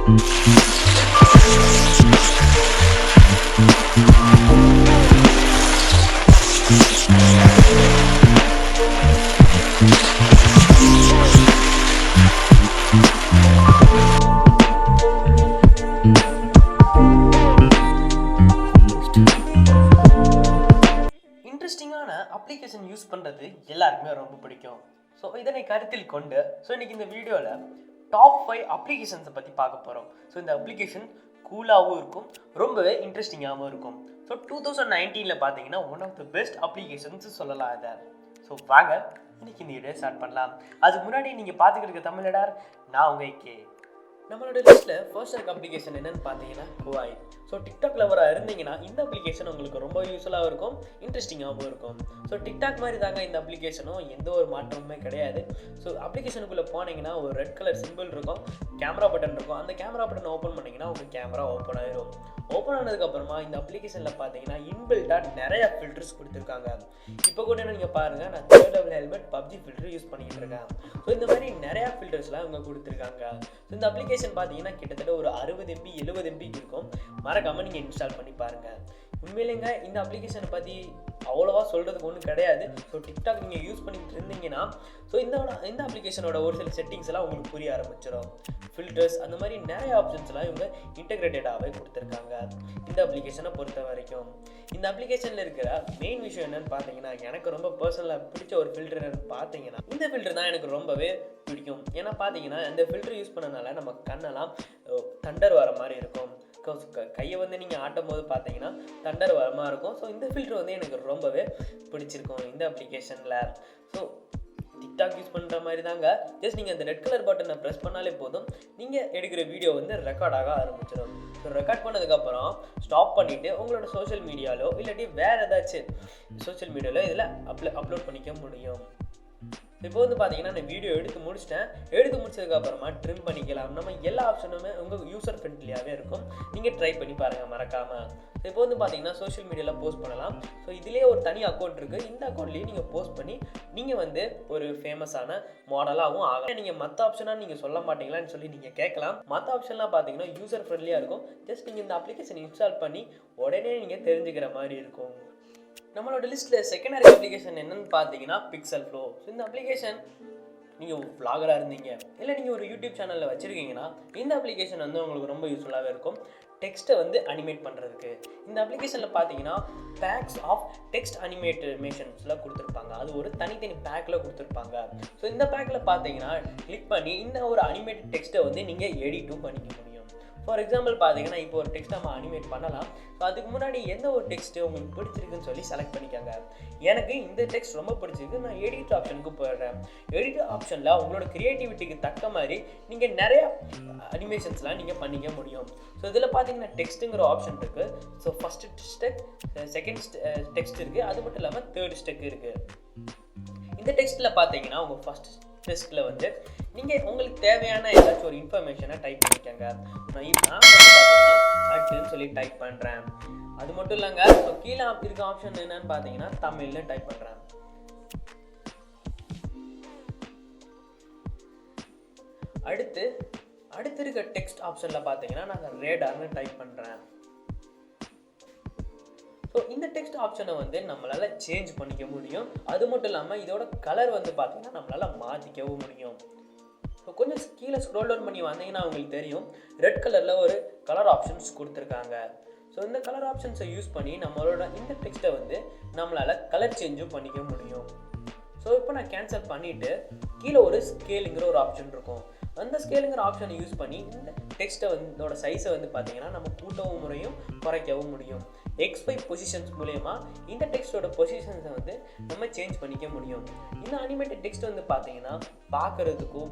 இன்ட்ரெஸ்டிங்கான application use பண்ணுறது எல்லாருக்குமே ரொம்ப பிடிக்கும். ஸோ இதனை கருத்தில் கொண்டு இன்றைக்கி இந்த வீடியோவில் டாப் 5 அப்ளிகேஷன்ஸை பற்றி பார்க்க போகிறோம். ஸோ இந்த அப்ளிகேஷன் கூலாகவும் இருக்கும், ரொம்பவே இன்ட்ரெஸ்டிங்காகவும் இருக்கும். ஸோ 2019 பார்த்தீங்கன்னா one of the best applications சொல்லலாம் இதை. ஸோ வாங்க இன்றைக்கி இந்த வீடியோ ஸ்டார்ட் பண்ணலாம். அதுக்கு முன்னாடி நீங்கள் பார்த்துக்கிட்டு தமிழடார், நான் உங்கள் AK. நம்மளோட லிஸ்ட்டில் ஃபர்ஸ்ட் இருக்க அப்ளிகேஷன் என்னென்னு பார்த்தீங்கன்னா கோவாய். ஸோ டிக்டாக் லவராக இருந்தீங்கன்னா இந்த அப்ளிகேஷன் உங்களுக்கு ரொம்ப யூஸ்ஃபுல்லாகவும் இருக்கும், இன்ட்ரெஸ்டிங்காகவும் இருக்கும். ஸோ டிக்டாக் மாதிரி தாங்க இந்த அப்ளிகேஷனும், எந்த ஒரு மாற்றமுமே கிடையாது. ஸோ அப்ளிகேஷனுக்குள்ளே போனீங்கன்னா ஒரு ரெட் கலர் சிம்பிள் இருக்கும், கேமரா பட்டன் இருக்கும். அந்த கேமரா பட்டன் ஓப்பன் பண்ணிங்கன்னா உங்கள் கேமரா ஓப்பன் ஆயிரும். ஓப்பன் ஆனதுக்கப்புறமா இந்த அப்ளிகேஷனில் பார்த்தீங்கன்னா இன்பில்ட்டாக நிறைய ஃபில்டர்ஸ் கொடுத்துருக்காங்க. இப்போ கூட நீங்கள் பாருங்கள், நான் 3 level helmet PUBG filter use பண்ணிக்கிட்டு இருக்கேன். ஸோ இந்த மாதிரி நிறையா ஃபில்டர்ஸ்லாம் இவங்க கொடுத்துருக்காங்க. ஸோ இந்த அப்ளிகேஷன் பார்த்தீங்கன்னா கிட்டத்தட்ட ஒரு 60 MB 70 MB இருக்கும். மறக்காமல் நீங்கள் இன்ஸ்டால் பண்ணி பாருங்கள். உண்மையிலேங்க இந்த அப்ளிகேஷனை பற்றி அவ்வளோவா சொல்கிறதுக்கு ஒன்றும் கிடையாது. ஸோ டிக்டாக் நீங்கள் யூஸ் பண்ணிட்டு இருந்தீங்கன்னா ஸோ இந்த அப்ளிகேஷனோட ஒரு சில செட்டிங்ஸ் எல்லாம் உங்களுக்கு புரிய ஆரம்பிச்சிடும். ஃபில்டர்ஸ் அந்த மாதிரி நிறைய ஆப்ஷன்ஸ்லாம் இவங்க இன்டெகிரேட்டடாகவே கொடுத்துருக்காங்க இந்த அப்ளிகேஷனை பொறுத்த வரைக்கும். இந்த அப்ளிகேஷனில் இருக்கிற மெயின் விஷயம் என்னன்னு பார்த்தீங்கன்னா, எனக்கு ரொம்ப பர்சனலாக பிடிச்ச ஒரு ஃபில்டர் என்னன்னு பார்த்தீங்கன்னா இந்த ஃபில்டர் தான் எனக்கு ரொம்பவே பிடிக்கும். ஏன்னா பார்த்தீங்கன்னா இந்த ஃபில்டர் யூஸ் பண்ணனால நம்ம கண்ணெல்லாம் தண்டர் வர மாதிரி இருக்கும். கையை வந்து நீங்கள் ஆட்டும் போது பார்த்தீங்கன்னா தண்டர் வர மாதிரி இருக்கும். ஸோ இந்த ஃபில்டர் வந்து எனக்கு ரொம்பவே பிடிச்சிருக்கும் இந்த அப்ளிகேஷனில். ஸோ டிக்டாக் யூஸ் பண்ணுற மாதிரி தாங்க, ஜஸ்ட் நீங்கள் அந்த ரெட் கலர் பட்டனை ப்ரெஸ் பண்ணாலே போதும், நீங்கள் எடுக்கிற வீடியோ வந்து ரெக்கார்ட் ஆக ஆரம்பிச்சிடும். ஸோ ரெக்கார்ட் பண்ணதுக்கப்புறம் ஸ்டாப் பண்ணிவிட்டு உங்களோட சோஷியல் மீடியாலோ இல்லாட்டி வேறு ஏதாச்சும் சோஷியல் மீடியாவில் இதில் அப்லோட் பண்ணிக்க முடியும். இப்போ வந்து பார்த்தீங்கன்னா நான் வீடியோ எடுத்து முடிச்சதுக்கப்புறமா ட்ரிம் பண்ணிக்கலாம். நம்ம எல்லா ஆப்ஷனுமே உங்கள் யூசர் ஃப்ரெண்ட்லியாகவே இருக்கும். நீங்கள் ட்ரை பண்ணி பாருங்கள் மறக்காமல். இப்போ வந்து பார்த்தீங்கன்னா சோஷியல் மீடியாவில் போஸ்ட் பண்ணலாம். ஸோ இதிலே ஒரு தனி அக்கௌண்ட் இருக்குது. இந்த அக்கௌண்ட்லேயும் நீங்கள் போஸ்ட் பண்ணி நீங்கள் வந்து ஒரு ஃபேமஸான மாடலாகவும் ஆகலாம். நீங்கள் மற்ற ஆப்ஷனாக நீங்கள் சொல்ல மாட்டீங்களான்னு சொல்லி நீங்கள் கேட்கலாம். மற்ற ஆப்ஷன்லாம் பார்த்தீங்கன்னா யூசர் ஃப்ரெண்ட்லியாக இருக்கும். ஜஸ்ட் நீங்கள் இந்த அப்ளிகேஷன் இன்ஸ்டால் பண்ணி உடனே நீங்கள் தெரிஞ்சுக்கிற மாதிரி இருக்கும். நம்மளோட லிஸ்ட்டில் செகண்டரி அப்ளிகேஷன் என்னென்னு பார்த்தீங்கன்னா பிக்சல் ஃப்ளோ. ஸோ இந்த அப்ளிகேஷன் நீங்கள் விளாகராக இருந்தீங்க இல்லை நீங்கள் ஒரு யூடியூப் சேனலில் வச்சுருக்கீங்கன்னா இந்த அப்ளிகேஷன் வந்து உங்களுக்கு ரொம்ப யூஸ்ஃபுல்லாகவே இருக்கும். டெக்ஸ்ட்டை வந்து அனிமேட் பண்ணுறதுக்கு இந்த அப்ளிகேஷனில் பார்த்தீங்கன்னா பேக்ஸ் ஆஃப் டெக்ஸ்ட் அனிமேஷன்ஸ்லாம் கொடுத்துருப்பாங்க. அது ஒரு தனித்தனி பேக்கில் கொடுத்துருப்பாங்க. ஸோ இந்த பேக்கில் பார்த்தீங்கன்னா கிளிக் பண்ணி இந்த ஒரு அனிமேட்டட் டெக்ஸ்ட்டை வந்து நீங்கள் எடிட்டும் பண்ணிக்க முடியும். ஃபார் எக்ஸாம்பிள் பார்த்தீங்கன்னா இப்போ ஒரு டெக்ஸ்ட் நம்ம அனிமேட் பண்ணலாம். ஸோ அதுக்கு முன்னாடி எந்த ஒரு டெக்ஸ்ட்டு உங்களுக்கு பிடிச்சிருக்குன்னு சொல்லி செலக்ட் பண்ணிக்கோங்க. எனக்கு இந்த டெக்ஸ்ட் ரொம்ப பிடிச்சிருக்கு, நான் எடிட் ஆப்ஷனுக்கு போயிடுறேன். எடிட் ஆப்ஷனில் உங்களோட க்ரியேட்டிவிட்டிக்கு தக்க மாதிரி நீங்கள் நிறையா அனிமேஷன்ஸ்லாம் நீங்கள் பண்ணிக்க முடியும். ஸோ இதில் பார்த்தீங்கன்னா டெக்ஸ்ட்டுங்கிற ஆப்ஷன் இருக்குது. So first stuck, second text இருக்குது, அது மட்டும் இல்லாமல் தேர்ட் ஸ்டெக் இருக்குது. இந்த டெக்ஸ்ட்டில் பார்த்தீங்கன்னா உங்கள் ஃபஸ்ட் டெஸ்ட்டில் வந்து நீங்கள் உங்களுக்கு தேவையான ஏதாச்சும் ஒரு இன்ஃபர்மேஷனை டைப் பண்ணிக்கோங்க. நான் வந்து பார்த்தீங்கன்னா ஆக்சுவலின்னு சொல்லி டைப் பண்ணுறேன். அது மட்டும் இல்லைங்க, ஸோ கீழே இருக்க ஆப்ஷன் என்னன்னு பார்த்தீங்கன்னா தமிழ்னு டைப் பண்ணுறேன். அடுத்து இருக்க டெக்ஸ்ட் ஆப்ஷனில் பார்த்தீங்கன்னா நான் ரேடார்னு டைப் பண்ணுறேன். ஸோ இந்த டெக்ஸ்ட் ஆப்ஷனை வந்து நம்மளால் சேஞ்ச் பண்ணிக்க முடியும். அது மட்டும் இல்லாமல் இதோட கலர் வந்து பார்த்தீங்கன்னா நம்மளால் மாற்றிக்கவும் முடியும். ஸோ கொஞ்சம் கீழே ஸ்க்ரோல் டவுன் பண்ணி வந்தீங்கன்னா உங்களுக்கு தெரியும், ரெட் கலரில் ஒரு கலர் ஆப்ஷன்ஸ் கொடுத்துருக்காங்க. ஸோ இந்த கலர் ஆப்ஷன்ஸை யூஸ் பண்ணி நம்மளோட இந்த டெக்ஸ்ட்டை வந்து நம்மளால் கலர் சேஞ்சும் பண்ணிக்க முடியும். ஸோ இப்போ நான் கேன்சல் பண்ணிவிட்டு கீழே ஒரு ஸ்கேலுங்கிற ஒரு ஆப்ஷன் இருக்கும். அந்த ஸ்கேலுங்கிற ஆப்ஷனை யூஸ் பண்ணி இந்த டெக்ஸ்ட்டை வந்து சைஸை வந்து பார்த்தீங்கன்னா நம்ம கூட்டவும் முடியும், குறைக்கவும் முடியும். XY பொசிஷன்ஸ் மூலமா இந்த டெக்ஸ்ட்டோட பொசிஷன்ஸை வந்து நம்ம சேஞ்ச் பண்ணிக்க முடியும். இந்த அனிமேட்டட் டெக்ஸ்ட் வந்து பார்த்தீங்கன்னா பார்க்குறதுக்கும்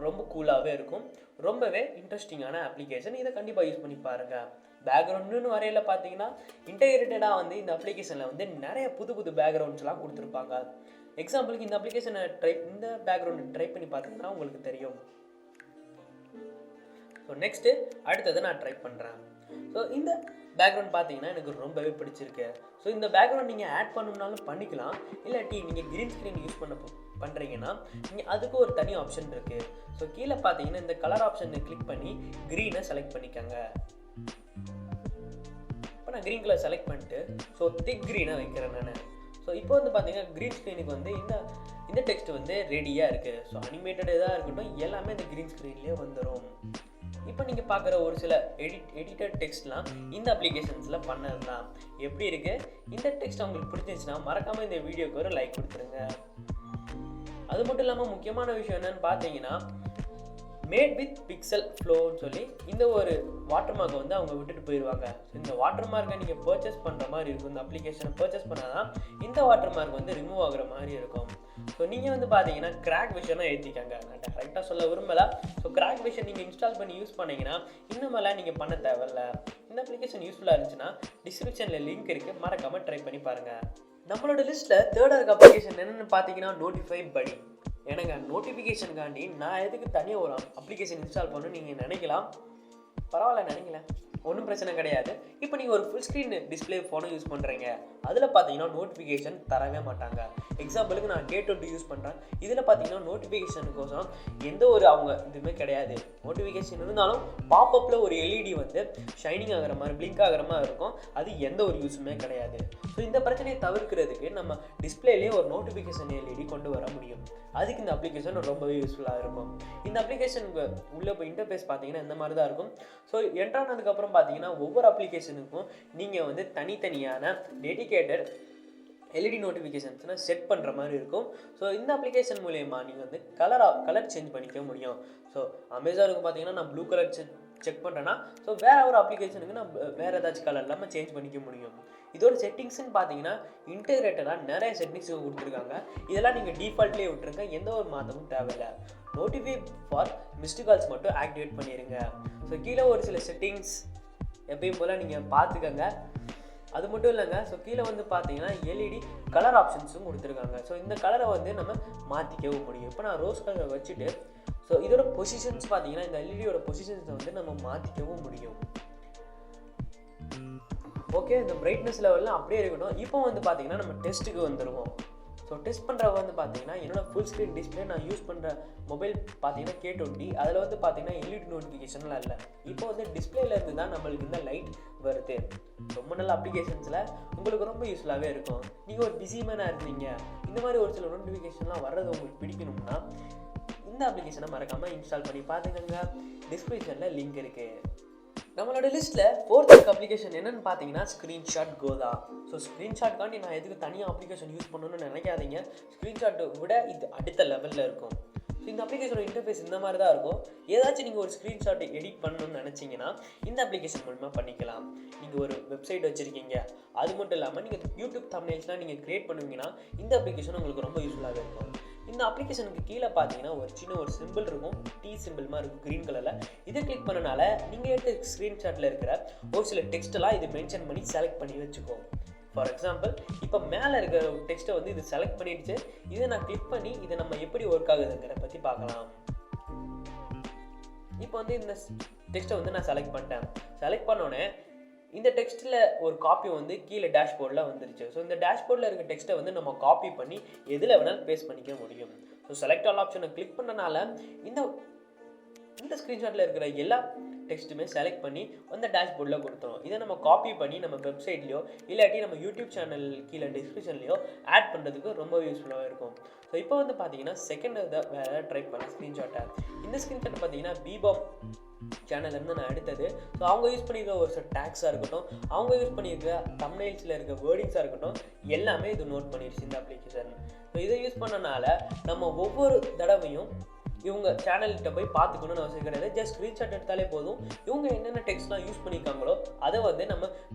ரொம்ப கூலாகவே இருக்கும். ரொம்பவே இன்ட்ரெஸ்டிங்கான அப்ளிகேஷன். இதை கண்டிப்பாக யூஸ் பண்ணி பாருங்கள். பேக்ரவுண்டுன்னு வரையில் பார்த்தீங்கன்னா இன்டெகிரேட்டடாக வந்து இந்த அப்ளிகேஷனில் வந்து நிறைய புது பேக்ரவுண்ட்ஸ்லாம் கொடுத்துருப்பாங்க. எக்ஸாம்பிளுக்கு இந்த அப்ளிகேஷனை இந்த பேக்ரவுண்டை ட்ரை பண்ணி பார்த்தீங்கன்னா உங்களுக்கு தெரியும். ஸோ நெக்ஸ்ட்டு அடுத்ததை நான் ட்ரை பண்ணுறேன். ஸோ இந்த பேக்ரவுண்ட் பார்த்தீங்கன்னா எனக்கு ரொம்பவே பிடிச்சிருக்கு. ஸோ இந்த பேக்ரவுண்ட் நீங்கள் ஆட் பண்ணணும்னாலும் பண்ணிக்கலாம், இல்லாட்டி நீங்கள் க்ரீன் ஸ்க்ரீன் யூஸ் பண்ணுறீங்கன்னா நீங்கள் அதுக்கு ஒரு தனி ஆப்ஷன் இருக்குது. ஸோ கீழே பார்த்தீங்கன்னா இந்த கலர் ஆப்ஷனை கிளிக் பண்ணி க்ரீனை செலக்ட் பண்ணிக்கோங்க. இப்போ நான் க்ரீன் கலர் செலக்ட் பண்ணிட்டு ஸோ திக் க்ரீனை வைக்கிறேன் நான். ஸோ இப்போ வந்து பார்த்தீங்கன்னா க்ரீன் ஸ்க்ரீனுக்கு வந்து இந்த டெக்ஸ்ட் வந்து ரெடியாக இருக்குது. ஸோ அனிமேட்டட் எதாக இருக்கட்டும் எல்லாமே இந்த க்ரீன் ஸ்க்ரீன்லேயே வந்துடும். இப்போ நீங்கள் பார்க்குற ஒரு சில எடிட்டட் டெக்ஸ்ட்லாம் இந்த அப்ளிகேஷன்ஸில் பண்ணது தான். எப்படி இருக்குது? இந்த டெக்ஸ்ட் உங்களுக்கு பிடிச்சிருந்துச்சுன்னா மறக்காமல் இந்த வீடியோக்கு ஒரு லைக் கொடுத்துருங்க. அது மட்டும் இல்லாமல் முக்கியமான விஷயம் என்னென்னு பார்த்தீங்கன்னா மேட் வித் பிக்சல் ஃப்ளோன்னு சொல்லி இந்த ஒரு வாட்டர் மார்க்கை வந்து அவங்க விட்டுட்டு போயிடுவாங்க. இந்த வாட்டர் மார்க்கை நீங்கள் பர்ச்சேஸ் பண்ணுற மாதிரி இருக்கும். இந்த அப்ளிகேஷனை பர்ச்சேஸ் பண்ணால் தான் இந்த வாட்டர் மார்க் வந்து ரிமூவ் ஆகுற மாதிரி இருக்கும். ஸோ நீங்கள் வந்து பார்த்தீங்கன்னா கிராக் விஷனை ஏற்றிக்காங்க. நான் கரெக்டாக சொல்ல விரும்பலை. ஸோ கிராக் விஷன் நீங்கள் இன்ஸ்டால் பண்ணி யூஸ் பண்ணிங்கன்னா இன்னுமெல்லாம் நீங்கள் பண்ண தேவையில்ல. இந்த அப்ளிகேஷன் யூஸ்ஃபுல்லாக இருந்துச்சுன்னா டிஸ்கிரிப்ஷனில் லிங்க் இருக்குது, மறக்காமல் ட்ரை பண்ணி பாருங்கள். நம்மளோட லிஸ்ட்டில் தேர்டாக இருக்க அப்ளிகேஷன் என்னென்னு பார்த்தீங்கன்னா நோட்டிஃபை படி. எனக்கு நோட்டிஃபிகேஷனுக்காண்டி நான் எதுக்கு தனியாக ஒரு அப்ளிகேஷன் இன்ஸ்டால் பண்ணணும்னு நீங்கள் நினைக்கலாம். பரவாயில்ல, நினைக்கலாம், ஒன்றும் பிரச்சனை கிடையாது. இப்போ நீங்கள் ஒரு ஃபுல் ஸ்க்ரீன் டிஸ்பிளே ஃபோனை யூஸ் பண்ணுறீங்க, அதில் பார்த்தீங்கன்னா நோட்டிஃபிகேஷன் தரவே மாட்டாங்க. எக்ஸாம்பிளுக்கு நான் K20 யூஸ் பண்ணுறேன். இதில் பார்த்தீங்கன்னா நோட்டிஃபிகேஷனுக்கோசரம் எந்த ஒரு அவங்க இதுவுமே கிடையாது. நோட்டிஃபிகேஷன் இருந்தாலும் பாப்அப்பில் ஒரு எல்இடி வந்து ஷைனிங் ஆகிற மாதிரி பிளிங்க் ஆகிற மாதிரி இருக்கும். அது எந்த ஒரு யூஸுமே கிடையாது. ஸோ இந்த பிரச்சனையை தவிர்க்கிறதுக்கு நம்ம டிஸ்பிளேலேயே ஒரு நோட்டிஃபிகேஷன் எல்இடி கொண்டு வர முடியும். அதுக்கு இந்த அப்ளிகேஷன் ரொம்பவே யூஸ்ஃபுல்லாக இருக்கும். இந்த அப்ளிகேஷனுக்கு உள்ளே போய் இன்டர்ஃபேஸ் பார்த்தீங்கன்னா இந்த மாதிரி தான் இருக்கும். ஸோ என்ட்ரானதுக்கப்புறம் பார்த்தீங்கன்னா ஒவ்வொரு அப்ளிகேஷனுக்கும் நீங்கள் வந்து தனித்தனியான டெடிகேட்டட் எல்இடி நோட்டிஃபிகேஷன்ஸ்னால் செட் பண்ணுற மாதிரி இருக்கும். ஸோ இந்த அப்ளிகேஷன் மூலயமா நீங்கள் வந்து கலர் சேஞ்ச் பண்ணிக்க முடியும். ஸோ அமேசானுக்கு பார்த்தீங்கன்னா நான் ப்ளூ கலர் செக் பண்ணுறேன்னா ஸோ வேறு ஒரு அப்ளிகேஷனுக்கு நான் வேறு ஏதாச்சும் கலர் இல்லாமல் சேஞ்ச் பண்ணிக்க முடியும். இதோட செட்டிங்ஸ்ன்னு பார்த்தீங்கன்னா இன்டெகிரேட்டடாக நிறைய செட்டிங்ஸ் கொடுத்துருக்காங்க. இதெல்லாம் நீங்கள் டிஃபால்ட்லேயே விட்டுருங்க, எந்த ஒரு மாற்றமும் தேவையில்லை. நோட்டிஃபை ஃபார் மிஸ்டு கால்ஸ் மட்டும் ஆக்டிவேட் பண்ணிடுங்க. ஸோ கீழே ஒரு சில செட்டிங்ஸ் எப்பயும் போல் நீங்கள் பார்த்துக்கங்க. அது மட்டும் இல்லைங்க, ஸோ கீழே வந்து பார்த்தீங்கன்னா எல்இடி கலர் ஆப்ஷன்ஸும் கொடுத்துருக்காங்க. ஸோ இந்த கலரை வந்து நம்ம மாற்றிக்கவும் முடியும். இப்போ நான் ரோஸ் கலரை வச்சுட்டு ஸோ இதோட பொசிஷன்ஸ் பார்த்தீங்கன்னா இந்த எல்இடியோட பொசிஷன்ஸை வந்து நம்ம மாற்றிக்கவும் முடியும். ஓகே, இந்த பிரைட்னஸ் லெவலில் அப்படியே இருக்கட்டும். இப்போ வந்து பார்த்தீங்கன்னா நம்ம டெஸ்ட்டுக்கு வந்துடுவோம். ஸோ டெஸ்ட் பண்ணுறவங்க வந்து பார்த்தீங்கன்னா என்னோடய ஃபுல் ஸ்க்ரீன் டிஸ்பிளே நான் யூஸ் பண்ணுற மொபைல் பார்த்தீங்கன்னா K20, அதில் வந்து பார்த்தீங்கன்னா எல்இடி நோட்டிஃபிகேஷன்லாம் இல்லை. இப்போ வந்து டிஸ்பிளேலேருந்து தான் நம்மளுக்கு இந்த லைட் வருது. ரொம்ப நல்ல அப்ளிகேஷன்ஸில் உங்களுக்கு ரொம்ப யூஸ்ஃபுல்லாகவே இருக்கும். நீங்கள் ஒரு பிஸி மேனாக இருந்தீங்க, இந்த மாதிரி ஒரு சில நோட்டிஃபிகேஷன்லாம் வர்றது உங்களுக்கு பிடிக்கணும்னா இந்த அப்ளிகேஷனை மறக்காமல் இன்ஸ்டால் பண்ணி பார்த்துக்கோங்க. டிஸ்கிரிப்ஷனில் லிங்க் இருக்குது. நம்மளோட லிஸ்ட்டில் ஃபோர்த் அப்ளிகேஷன் என்னென்னு பார்த்தீங்கன்னா ஸ்க்ரீன்ஷாட் கோ தான். ஸோ ஸ்க்ரீன்ஷாட்காண்டி நான் எதுக்கு தனியாக அப்ளிகேஷன் யூஸ் பண்ணணும்னு நினைக்காதீங்க. ஸ்க்ரீன்ஷாட்டை விட இது அடுத்த லெவலில் இருக்கும். ஸோ இந்த அப்ளிகேஷனோட இன்டர்ஃபேஸ் இந்த மாதிரி தான் இருக்கும். ஏதாச்சும் நீங்கள் ஒரு ஸ்க்ரீன்ஷாட்டை எடிட் பண்ணணும்னு நினச்சிங்கன்னா இந்த அப்ளிகேஷன் மூலமாக பண்ணிக்கலாம். நீங்கள் ஒரு வெப்சைட் வச்சுருக்கீங்க, அது மட்டும் இல்லாமல் நீங்கள் யூடியூப் தம்ப்நெயில்ஸ்லாம் நீங்கள் க்ரியேட் பண்ணுவீங்கன்னா இந்த அப்ளிகேஷன் உங்களுக்கு ரொம்ப யூஸ்ஃபுல்லாக இருக்கும். இந்த அப்ளிகேஷனுக்கு கீழே பார்த்தீங்கன்னா ஒரு சிம்பிள் இருக்கும், டீ சிம்பிள் மாதிரி இருக்கும் க்ரீன் கலரில். இதை கிளிக் பண்ணனால நீங்கள் எடுத்த ஸ்க்ரீன்ஷாட்டில் இருக்கிற ஒரு சில டெக்ஸ்ட்டெல்லாம் இது மென்ஷன் பண்ணி செலக்ட் பண்ணி வச்சுக்கோம். ஃபார் எக்ஸாம்பிள் இப்போ மேலே இருக்கிற டெக்ஸ்ட்டை வந்து இது செலக்ட் பண்ணிடுச்சு. இதை நான் கிளிக் பண்ணி இதை நம்ம எப்படி ஒர்க் ஆகுதுங்கிற பற்றி பார்க்கலாம். இப்போ வந்து இந்த டெக்ஸ்ட்டை வந்து நான் செலக்ட் பண்ணிட்டேன். செலக்ட் பண்ணோன்னே இந்த டெக்ஸ்ட்டில் ஒரு காப்பி வந்து கீழே டேஷ்போர்டில் வந்துருச்சு. ஸோ இந்த டேஷ்போர்டில் இருக்க டெக்ஸ்ட்டை வந்து நம்ம காப்பி பண்ணி எதில் வேணாலும் பேஸ்ட் பண்ணிக்க முடியும். ஸோ செலக்ட் ஆல் ஆப்ஷனை கிளிக் பண்ணனால இந்த ஸ்க்ரீன்ஷாட்டில் இருக்கிற எல்லா டெக்ஸ்ட்டுமே செலக்ட் பண்ணி அந்த டேஷ்போர்டில் கொடுத்துரும். இதை நம்ம காப்பி பண்ணி நம்ம வெப்சைட்லையோ இல்லாட்டி நம்ம யூடியூப் சேனல் கீழே டிஸ்கிரிப்ஷன்லையோ ஆட் பண்ணுறதுக்கு ரொம்ப யூஸ்ஃபுல்லாக இருக்கும். ஸோ இப்போ வந்து பார்த்தீங்கன்னா செகண்ட் வேறு ட்ரை பண்ண ஸ்க்ரீன்ஷாட்டை. இந்த ஸ்க்ரீன்ஷாட்டை பார்த்தீங்கன்னா பிபாப் சேனல்லேருந்து நான் எடுத்தது. ஸோ அவங்க யூஸ் பண்ணியிருக்க ஒரு சில டேக்ஸாக இருக்கட்டும், அவங்க யூஸ் பண்ணியிருக்க தம்ப்நெயில்ஸில் இருக்க வேர்டிங்ஸாக இருக்கட்டும், எல்லாமே இது நோட் பண்ணிடுச்சு இந்த அப்ளிகேஷன். ஸோ இதை யூஸ் பண்ணனால நம்ம ஒவ்வொரு தடவையும் இவங்க சேனல்கிட்ட போய் பார்த்துக்கணும்னு அவசியம் கிடையாது. ஜஸ்ட் ஸ்க்ரீன்ஷாட் எடுத்தாலே போதும். இவங்க என்னென்ன டெக்ஸ்ட்லாம் யூஸ் பண்ணியிருக்காங்களோ அதை வந்து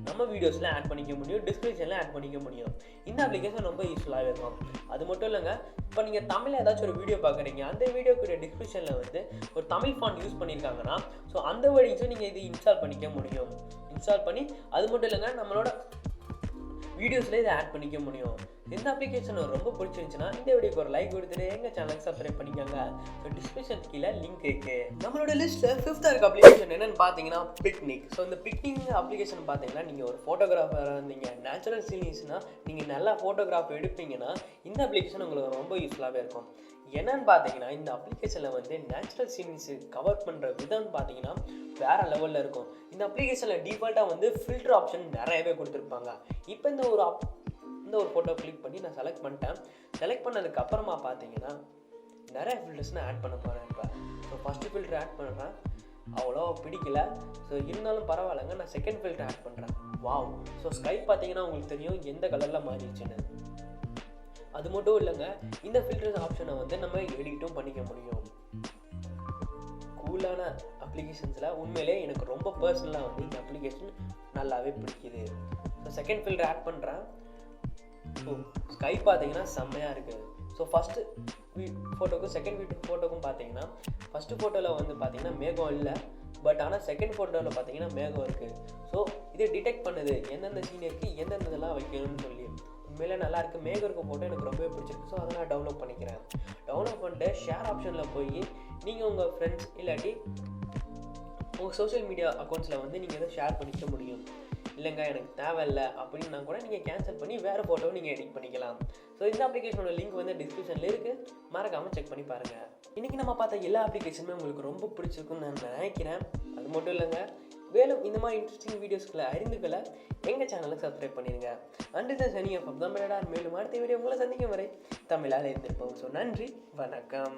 நம்ம வீடியோஸில் ஆட் பண்ணிக்க முடியும், டிஸ்கிரிப்ஷனில் ஆட் பண்ணிக்க முடியும். இந்த அப்ளிகேஷன் ரொம்ப யூஸ்ஃபுல்லாக இருக்கும். அது மட்டும் இல்லைங்க, இப்போ நீங்கள் தமிழில் ஏதாச்சும் ஒரு வீடியோ பார்க்குறீங்க, அந்த வீடியோக்குரிய டிஸ்கிரிப்ஷனில் வந்து ஒரு தமிழ் ஃபாண்ட் யூஸ் பண்ணியிருக்காங்கன்னா ஸோ அந்த வேர்டிங்ஸும் நீங்கள் இது இன்ஸ்டால் பண்ணிக்க முடியும். இன்ஸ்டால் பண்ணி அது மட்டும் இல்லைங்க, நம்மளோட வீடியோஸில் இதை ஆட் பண்ணிக்க முடியும். இந்த அப்ளிகேஷன் ரொம்ப பிடிச்சிருந்துச்சுன்னா இந்த வீடியோக்கு ஒரு லைக் கொடுத்துட்டு எங்கள் சேனலுக்கு சப்ஸ்கிரைப் பண்ணிக்கோங்க. ஸோ டிஸ்கிரிப்ஷன் கீழே லிங்க் இருக்குது. நம்மளோட லிஸ்ட்டில் 5th இருக்க அப்ளிகேஷன் என்னென்னு பார்த்தீங்கன்னா பிக்னிக். ஸோ இந்த பிக்னிக் அப்ளிகேஷன் பார்த்தீங்கன்னா நீங்கள் ஒரு ஃபோட்டோகிராஃபராக இருந்தீங்க, நேச்சுரல் சீனீஸ்னால் நீங்கள் நல்லா ஃபோட்டோகிராஃப் எடுப்பீங்கன்னா இந்த அப்ளிகேஷன் உங்களுக்கு ரொம்ப யூஸ்ஃபுல்லாகவே இருக்கும். என்னன்னு பார்த்தீங்கன்னா இந்த அப்ளிகேஷனில் வந்து நேச்சுரல் சீனீஸு கவர் பண்ணுற விதம்னு பார்த்தீங்கன்னா வேறு லெவலில் இருக்கும். இந்த அப்ளிகேஷனில் டிஃபால்ட்டாக வந்து ஃபில்டர் ஆப்ஷன் நிறையவே கொடுத்துருப்பாங்க. இப்போ இந்த ஒரு ஃபோட்டோ கிளிக் பண்ணி நான் செலக்ட் பண்ணிட்டேன். செலக்ட் பண்ணதுக்கு அப்புறமா பார்த்தீங்கன்னா நிறைய ஃபில்டர்ஸ் நான் ஆட் பண்ண போகிறேன். இப்போ ஃபஸ்ட்டு ஃபில்டர் ஆட் பண்ணுறேன், அவ்வளோ பிடிக்கல. ஸோ இருந்தாலும் பரவாயில்லைங்க, நான் செகண்ட் ஃபில்டர் ஆட் பண்ணுறேன். வாவ்! ஸோ ஸ்கை பார்த்தீங்கன்னா உங்களுக்கு தெரியும் எந்த கலரில் மாறிடுச்சுன்னு. அது மட்டும் இல்லைங்க, இந்த ஃபில்டர்ஸ் ஆப்ஷனை வந்து நம்ம எடிட்டும் பண்ணிக்க முடியும். கூலான அப்ளிகேஷன்ஸில் உண்மையிலே எனக்கு ரொம்ப பர்சனலாக வந்து இந்த அப்ளிகேஷன் நல்லாவே பிடிக்குது. ஸோ செகண்ட் ஃபில்டர் ஆட் பண்ணுறேன். ஸோ ஸ்கை பார்த்தீங்கன்னா செம்மையாக இருக்குது. ஸோ ஃபஸ்ட்டு ஃபோட்டோக்கும் செகண்ட் ஃபோட்டோக்கும் பார்த்தீங்கன்னா ஃபஸ்ட்டு ஃபோட்டோவில் வந்து பார்த்தீங்கன்னா மேகம் இல்லை, பட் ஆனால் செகண்ட் ஃபோட்டோவில் பார்த்தீங்கன்னா மேகம் இருக்குது. ஸோ இது டிடெக்ட் பண்ணுது எந்தெந்த சீனியருக்கு எந்தெந்த இதெல்லாம் வைக்கணும்னு சொல்லி. உண்மையிலே நல்லா இருக்குது. மேகம் இருக்க ஃபோட்டோ எனக்கு ரொம்பவே பிடிச்சிருக்கு. ஸோ அதை நான் டவுன்லோட் பண்ணிக்கிறேன். டவுன்லோட் பண்ணிட்டு ஷேர் ஆப்ஷனில் போய் நீங்கள் உங்கள் ஃப்ரெண்ட்ஸ் இல்லாட்டி உங்கள் சோஷியல் மீடியா அக்கௌண்ட்ஸில் வந்து நீங்கள் எதை ஷேர் பண்ணிக்க முடியும். இல்லைங்க எனக்கு தேவையில்லை அப்படின்னா கூட நீங்கள் கேன்சல் பண்ணி வேறு ஃபோட்டோவை நீங்கள் எடிட் பண்ணிக்கலாம். ஸோ இந்த அப்ளிகேஷனோட லிங்க் வந்து டிஸ்கிரிப்ஷனில் இருக்குது, மறக்காமல் செக் பண்ணி பாருங்கள். இன்றைக்கி நம்ம பார்த்த எல்லா அப்ளிகேஷனுமே உங்களுக்கு ரொம்ப பிடிச்சிருக்குன்னு நான் நினைக்கிறேன். அது மட்டும் இல்லைங்க, மேலும் இந்த மாதிரி இன்ட்ரெஸ்டிங் வீடியோஸ்களை அறிந்துக்கொள்ள எங்கள் சேனலுக்கு சப்ஸ்கிரைப் பண்ணிடுங்க. அண்ட் த சனி ஆஃப் தமிழடா. மேலும் அடுத்த வீடியோ உங்களை சந்திக்கும் வரை தமிழால் இருந்திருப்போம். ஸோ நன்றி, வணக்கம்.